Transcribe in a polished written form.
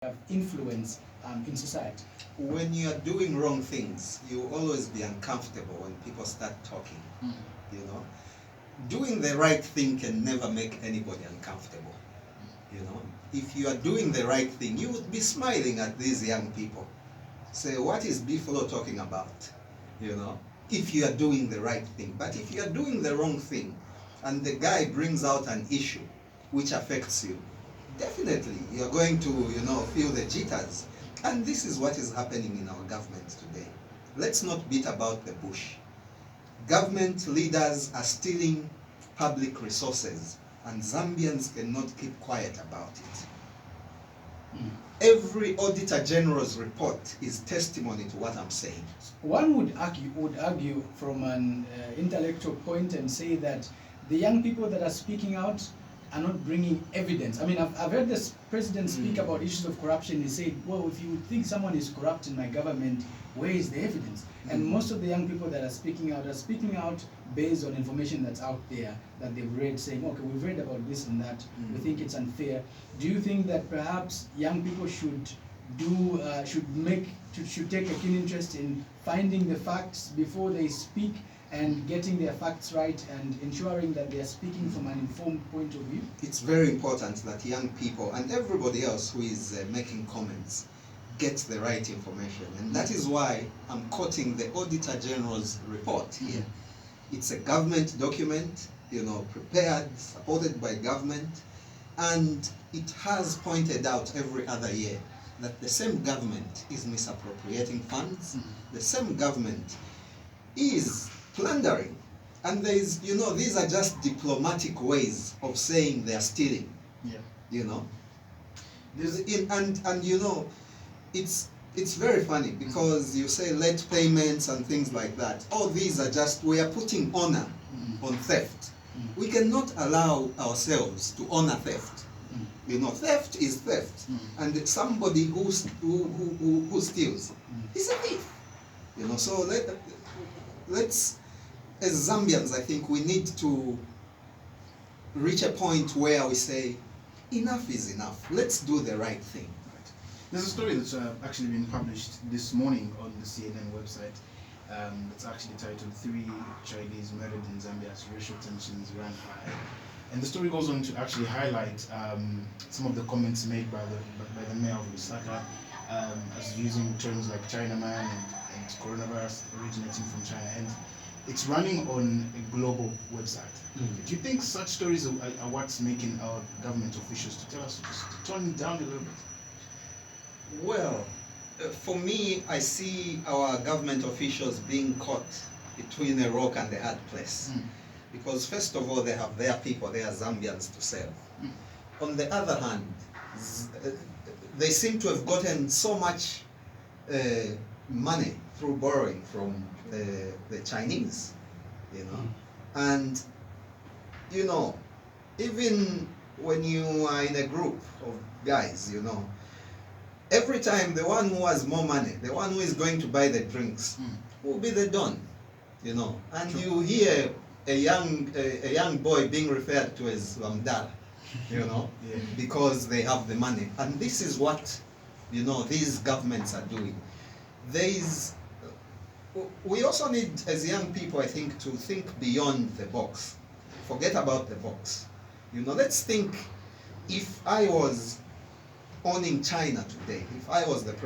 have influence in society. When you are doing wrong things, you will always be uncomfortable when people start talking. You know, doing the right thing can never make anybody uncomfortable. You know, if you are doing the right thing, you would be smiling at these young people. Say, what is Bifolo talking about? You know, if you are doing the right thing. But if you are doing the wrong thing, and the guy brings out an issue which affects you, definitely you're going to, feel the jitters. And this is what is happening in our government today. Let's not beat about the bush. Government leaders are stealing public resources, and Zambians cannot keep quiet about it. Every Auditor General's report is testimony to what I'm saying. One would argue from an intellectual point and say that the young people that are speaking out are not bringing evidence. I mean, I've heard this president speak about issues of corruption. He said, well, if you think someone is corrupt in my government, where is the evidence? And most of the young people that are speaking out based on information that's out there that they've read, saying, okay, we've read about this and that, we think it's unfair. Do you think that perhaps young people should take a keen interest in finding the facts before they speak and getting their facts right and ensuring that they are speaking from an informed point of view? It's very important that young people and everybody else who is making comments get the right information. And that is why I'm quoting the Auditor General's report here. It's a government document, prepared, supported by government, and it has pointed out every other year that the same government is misappropriating funds, the same government is plundering. And there is, these are just diplomatic ways of saying they are stealing. It's very funny because you say late payments and things like that. All these are just, we are putting honor on theft. We cannot allow ourselves to honor theft. Theft is theft, and somebody who steals is a thief. So let's, as Zambians, I think we need to reach a point where we say, enough is enough. Let's do the right thing. There's a story that's actually been published this morning on the CNN website. It's actually titled 3 Chinese Murdered in Zambia as Racial Tensions Run High. And the story goes on to actually highlight some of the comments made by the mayor of Lusaka, as using terms like Chinaman and coronavirus originating from China. And it's running on a global website. Do you think such stories are what's making our government officials to tell us to just tone it down a little bit? Well, for me, I see our government officials being caught between a rock and a hard place. Because first of all, they have their people, they are Zambians to serve. On the other hand, they seem to have gotten so much money through borrowing from the Chinese, And, even when you are in a group of guys, every time the one who has more money, the one who is going to buy the drinks, will be the don, And you hear a young boy being referred to as Wamdala, because they have the money. And this is what, these governments are doing. We also need, as young people, I think, to think beyond the box. Forget about the box. Let's think, if I was owning China today, if I was the president,